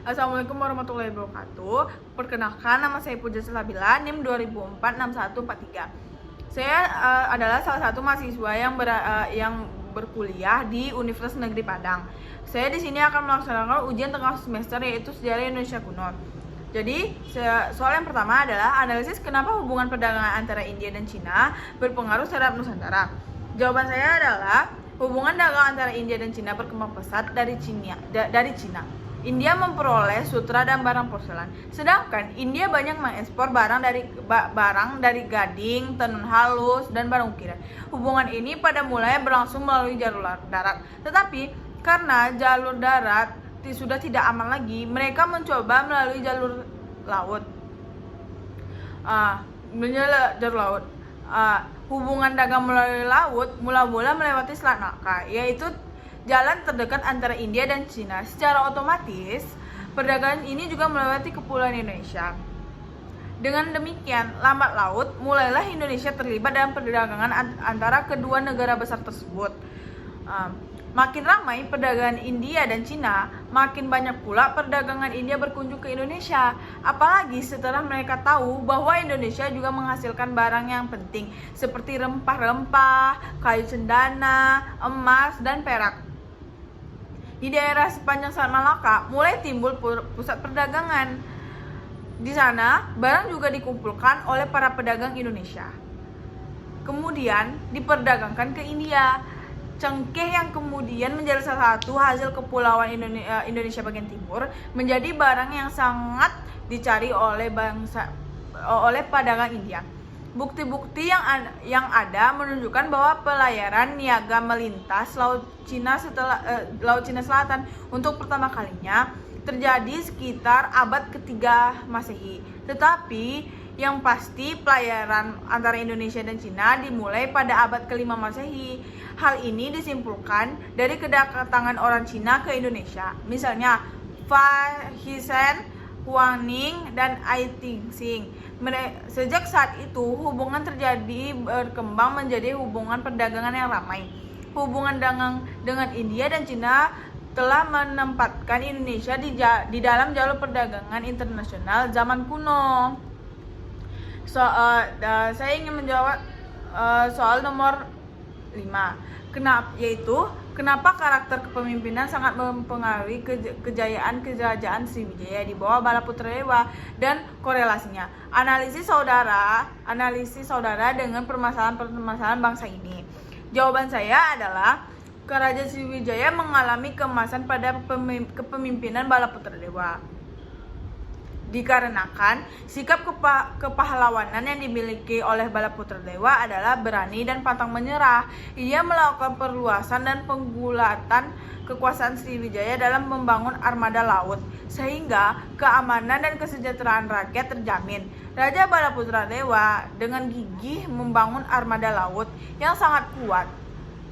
Assalamualaikum warahmatullahi wabarakatuh. Perkenalkan, nama saya Puja Salabila, NIM 20046143. Saya adalah salah satu mahasiswa yang berkuliah di Universitas Negeri Padang. Saya di sini akan melaksanakan ujian tengah semester, yaitu Sejarah Indonesia Kuno. Jadi, soal yang pertama adalah analisis kenapa hubungan perdagangan antara India dan Cina berpengaruh terhadap Nusantara. Jawaban saya adalah hubungan dagang antara India dan Cina berkembang pesat dari Cina. India memperoleh sutra dan barang porselen, sedangkan India banyak mengekspor barang dari gading, tenun halus, dan barang ukiran. Hubungan ini pada mulanya berlangsung melalui jalur darat, tetapi karena jalur darat sudah tidak aman lagi, mereka mencoba melalui jalur laut. Hubungan dagang melalui laut mula-mula melewati Selat Malaka, yaitu jalan terdekat antara India dan Cina. Secara otomatis, perdagangan ini juga melewati kepulauan Indonesia. Dengan demikian, lambat laut, mulailah Indonesia terlibat dalam perdagangan antara kedua negara besar tersebut. Makin ramai perdagangan India dan Cina, makin banyak pula perdagangan India berkunjung ke Indonesia. Apalagi setelah mereka tahu bahwa Indonesia juga menghasilkan barang yang penting seperti rempah-rempah, kayu cendana, emas, dan perak. Di daerah sepanjang Selat Malaka mulai timbul pusat perdagangan. Di sana, barang juga dikumpulkan oleh para pedagang Indonesia. Kemudian diperdagangkan ke India. Cengkeh yang kemudian menjadi salah satu hasil kepulauan Indonesia bagian timur menjadi barang yang sangat dicari oleh pedagang India. Bukti-bukti yang ada menunjukkan bahwa pelayaran niaga melintas Laut Cina Selatan untuk pertama kalinya terjadi sekitar abad ketiga Masehi. Tetapi yang pasti pelayaran antara Indonesia dan Cina dimulai pada abad kelima Masehi. Hal ini disimpulkan dari kedatangan orang Cina ke Indonesia. Misalnya Fa Hisen, Huang Ning, dan Ai Tingxing. Sejak saat itu, hubungan berkembang menjadi hubungan perdagangan yang ramai. Hubungan dagang dengan India dan Cina telah menempatkan Indonesia di dalam jalur perdagangan internasional zaman kuno. Saya ingin menjawab soal nomor 5. Kenapa karakter kepemimpinan sangat mempengaruhi kejayaan kerajaan Sriwijaya di bawah Bala Putra Dewa dan korelasinya. Analisis saudara dengan permasalahan bangsa ini. Jawaban saya adalah Kerajaan Sriwijaya mengalami keemasan pada kepemimpinan Bala Putra Dewa. Dikarenakan sikap kepahlawanan yang dimiliki oleh Bala Putra Dewa adalah berani dan pantang menyerah. Ia melakukan perluasan dan penggulatan kekuasaan Sriwijaya dalam membangun armada laut, sehingga keamanan dan kesejahteraan rakyat terjamin. Raja Bala Putra Dewa dengan gigih membangun armada laut yang sangat kuat,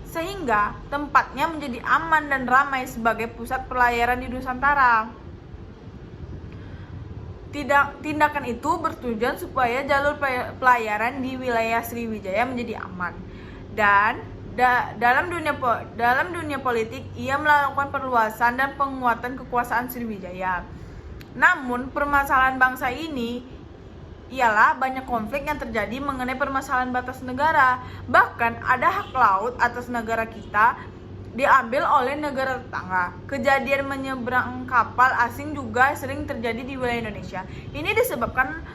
sehingga tempatnya menjadi aman dan ramai sebagai pusat pelayaran di Nusantara. Tindakan itu bertujuan supaya jalur pelayaran di wilayah Sriwijaya menjadi aman. Dan dalam dunia politik, ia melakukan perluasan dan penguatan kekuasaan Sriwijaya. Namun, permasalahan bangsa ini ialah banyak konflik yang terjadi mengenai permasalahan batas negara. Bahkan ada hak laut atas negara kita diambil oleh negara tetangga. Kejadian menyeberang kapal asing juga sering terjadi di wilayah Indonesia. Ini disebabkan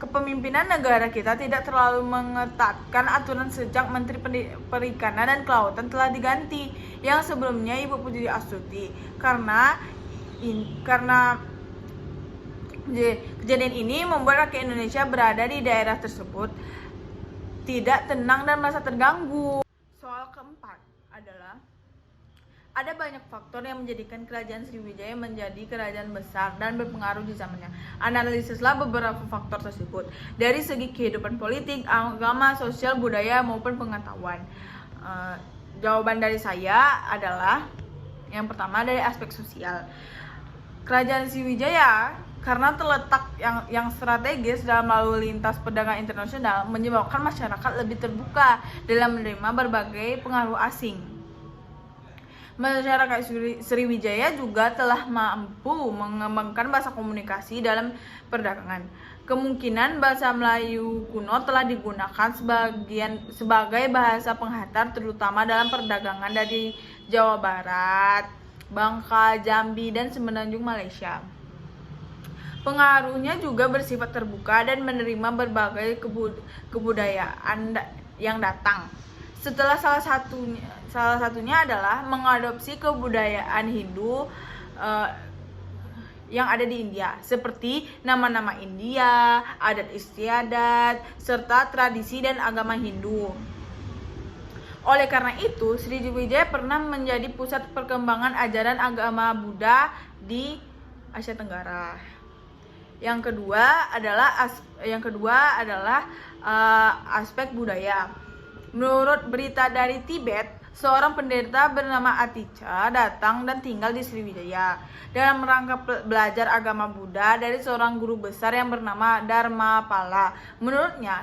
kepemimpinan negara kita tidak terlalu mengetatkan aturan sejak Menteri Perikanan dan Kelautan telah diganti, yang sebelumnya Ibu Puji Astuti. Karena kejadian ini membuat rakyat Indonesia berada di daerah tersebut tidak tenang dan merasa terganggu. Soal keempat adalah ada banyak faktor yang menjadikan kerajaan Sriwijaya menjadi kerajaan besar dan berpengaruh di zamannya. Analisislah beberapa faktor tersebut dari segi kehidupan politik, agama, sosial, budaya, maupun pengetahuan. Jawaban dari saya adalah yang pertama dari aspek sosial. Kerajaan Sriwijaya karena terletak yang strategis dalam lalu lintas perdagangan internasional menyebabkan masyarakat lebih terbuka dalam menerima berbagai pengaruh asing. Masyarakat Sriwijaya juga telah mampu mengembangkan bahasa komunikasi dalam perdagangan. Kemungkinan bahasa Melayu kuno telah digunakan sebagai bahasa penghantar terutama dalam perdagangan dari Jawa Barat, Bangka, Jambi, dan Semenanjung Malaysia. Pengaruhnya juga bersifat terbuka dan menerima berbagai kebudayaan yang datang. Setelah salah satunya adalah mengadopsi kebudayaan Hindu yang ada di India, seperti nama-nama India, adat istiadat, serta tradisi dan agama Hindu. Oleh karena itu, Sriwijaya pernah menjadi pusat perkembangan ajaran agama Buddha di Asia Tenggara. Yang kedua adalah aspek budaya. Menurut berita dari Tibet, seorang pendeta bernama Aticca datang dan tinggal di Sriwijaya dalam rangka belajar agama Buddha dari seorang guru besar yang bernama Dharmapala. Menurutnya,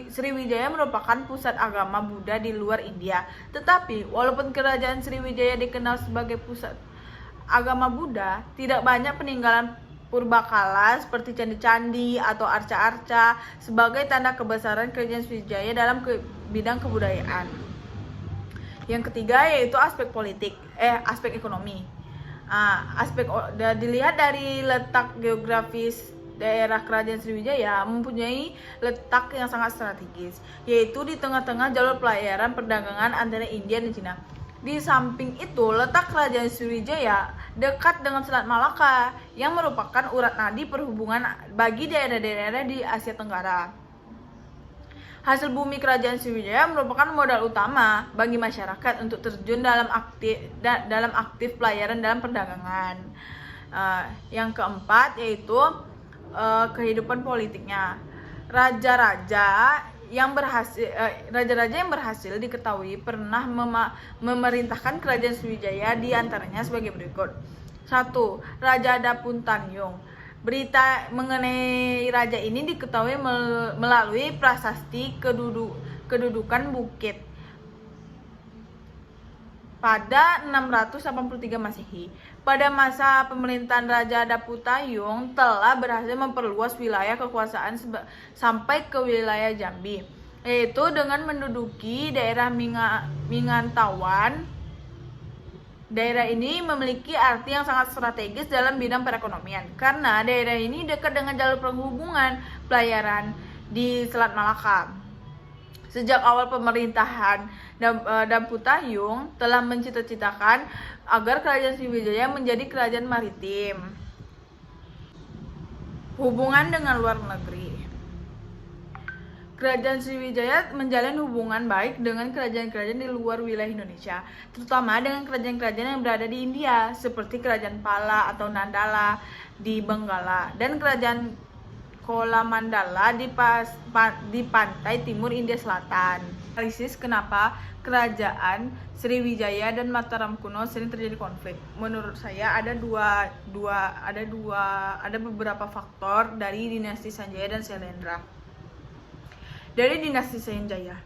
Sriwijaya merupakan pusat agama Buddha di luar India. Tetapi, walaupun kerajaan Sriwijaya dikenal sebagai pusat agama Buddha, tidak banyak peninggalan purbakala seperti candi-candi atau arca-arca sebagai tanda kebesaran kerajaan Sriwijaya dalam bidang kebudayaan. Yang ketiga yaitu aspek ekonomi. Dilihat dari letak geografis daerah kerajaan Sriwijaya mempunyai letak yang sangat strategis, yaitu di tengah-tengah jalur pelayaran perdagangan antara India dan Cina. Di samping itu, letak kerajaan Sriwijaya dekat dengan Selat Malaka yang merupakan urat nadi perhubungan bagi daerah-daerah di Asia Tenggara. Hasil bumi kerajaan Sriwijaya merupakan modal utama bagi masyarakat untuk terjun dalam aktif pelayaran dalam perdagangan. Yang keempat yaitu kehidupan politiknya. Raja-raja yang berhasil diketahui pernah memerintahkan kerajaan Sriwijaya di antaranya sebagai berikut. 1. Raja Dapuntanyong. Berita mengenai raja ini diketahui melalui prasasti kedudukan bukit pada 683 Masehi. Pada masa pemerintahan Raja Daputayung telah berhasil memperluas wilayah kekuasaan sampai ke wilayah Jambi, yaitu dengan menduduki daerah Mingantawan. Daerah ini memiliki arti yang sangat strategis dalam bidang perekonomian karena daerah ini dekat dengan jalur penghubungan pelayaran di Selat Malaka. Sejak awal pemerintahan Damputayung telah mencita-citakan agar kerajaan Sriwijaya menjadi kerajaan maritim. Hubungan dengan luar negeri. Kerajaan Sriwijaya menjalin hubungan baik dengan kerajaan-kerajaan di luar wilayah Indonesia, terutama dengan kerajaan-kerajaan yang berada di India, seperti Kerajaan Pala atau Nandala di Benggala dan Kerajaan Kolamandala di pantai timur India Selatan. Analisis kenapa kerajaan Sriwijaya dan Mataram kuno sering terjadi konflik. Menurut saya ada beberapa faktor dari dinasti Sanjaya dan Sailendra. Dari dinasti Sanjaya.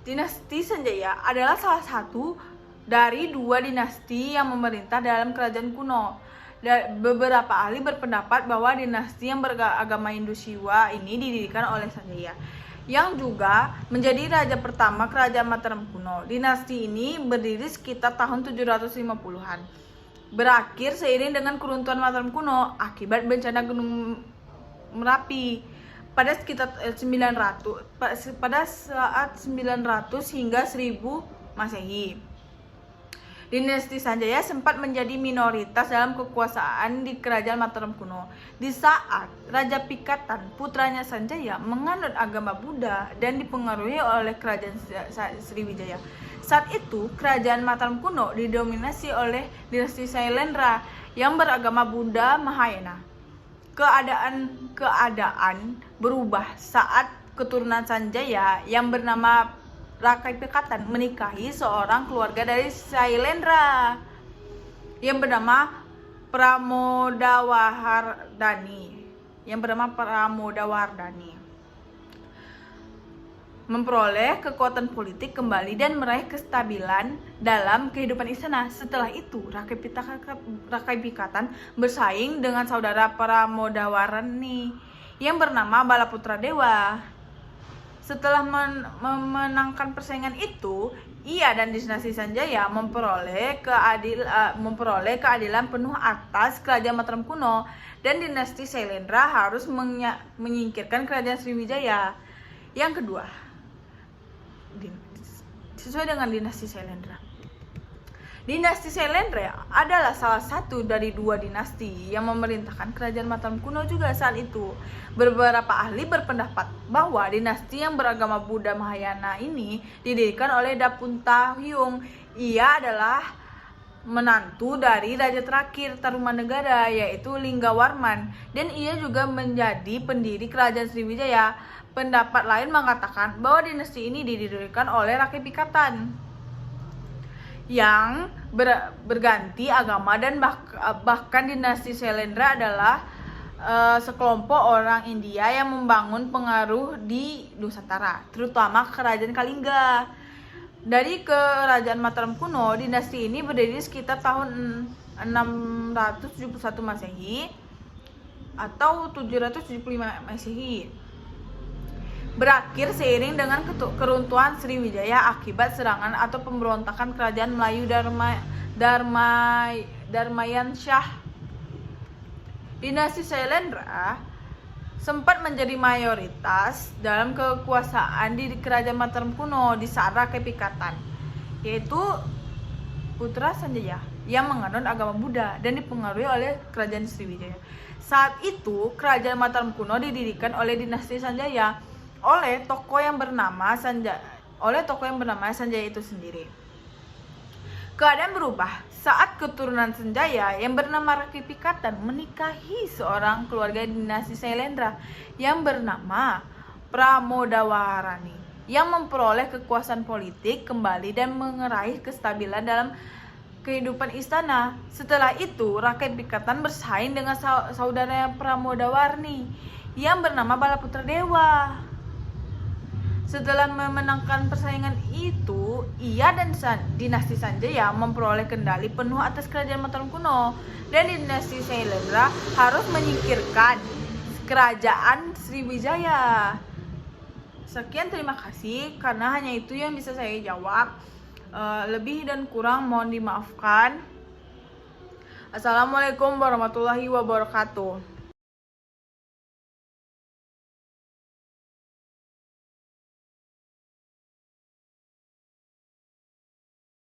Dinasti Sanjaya adalah salah satu dari dua dinasti yang memerintah dalam kerajaan kuno. Beberapa ahli berpendapat bahwa dinasti yang beragama Hindu Siwa ini didirikan oleh Sanjaya, yang juga menjadi raja pertama kerajaan Mataram kuno. Dinasti ini berdiri sekitar tahun 750-an. Berakhir seiring dengan keruntuhan Mataram kuno akibat bencana Gunung Merapi pada sekitar 900 hingga 1000 Masehi. Dinasti Sanjaya sempat menjadi minoritas dalam kekuasaan di kerajaan Mataram kuno. Di saat Raja Pikatan, putranya Sanjaya, menganut agama Buddha dan dipengaruhi oleh kerajaan Sriwijaya. Saat itu, kerajaan Mataram kuno didominasi oleh dinasti Sailendra yang beragama Buddha Mahayana. Keadaan berubah saat keturunan Sanjaya yang bernama Raka Pikatan menikahi seorang keluarga dari Sailendra yang bernama Pramodawardhani. memperoleh kekuatan politik kembali dan meraih kestabilan dalam kehidupan istana. Setelah itu, Rakai Pikatan bersaing dengan saudara Pramodawarani yang bernama Balaputra Dewa. Setelah memenangkan persaingan itu, ia dan dinasti Sanjaya memperoleh keadilan penuh atas kerajaan Mataram kuno, dan dinasti Sailendra harus menyingkirkan kerajaan Sriwijaya. Yang kedua, sesuai dengan dinasti Sailendra. Dinasti Sailendra adalah salah satu dari dua dinasti yang memerintahkan kerajaan Mataram kuno juga saat itu. Beberapa ahli berpendapat bahwa dinasti yang beragama Buddha Mahayana ini didirikan oleh Dapunta Hyung. Ia adalah menantu dari raja terakhir Tarumanegara, yaitu Linggawarman, dan ia juga menjadi pendiri kerajaan Sriwijaya. Pendapat lain mengatakan bahwa dinasti ini didirikan oleh Rakai Pikatan yang berganti agama, dan bahkan dinasti Sailendra adalah sekelompok orang India yang membangun pengaruh di Nusantara, terutama kerajaan Kalingga. Dari kerajaan Mataram kuno, dinasti ini berdiri sekitar tahun 671 Masehi atau 775 Masehi. Berakhir seiring dengan keruntuhan Sriwijaya akibat serangan atau pemberontakan kerajaan Melayu Darmayan Shah. Dinasti Sailendra sempat menjadi mayoritas dalam kekuasaan di kerajaan Mataram kuno di saat Rakai Pikatan, yaitu putra Sanjaya yang menganut agama Buddha dan dipengaruhi oleh kerajaan Sriwijaya. Saat itu kerajaan Mataram kuno didirikan oleh dinasti Sanjaya oleh tokoh yang bernama Sanjaya itu sendiri. Keadaan berubah saat keturunan Sanjaya yang bernama Rakai Pikatan menikahi seorang keluarga dinasti Sailendra yang bernama Pramodawarani, yang memperoleh kekuasaan politik kembali dan meraih kestabilan dalam kehidupan istana. Setelah itu, Rakai Pikatan bersaing dengan saudaranya Pramodawarni yang bernama Balaputra Dewa. Setelah memenangkan persaingan itu, ia dan dinasti Sanjaya memperoleh kendali penuh atas kerajaan Mataram kuno, dan dinasti Sailendra harus menyingkirkan kerajaan Sriwijaya. Sekian, terima kasih, karena hanya itu yang bisa saya jawab. Lebih dan kurang mohon dimaafkan. Assalamualaikum warahmatullahi wabarakatuh.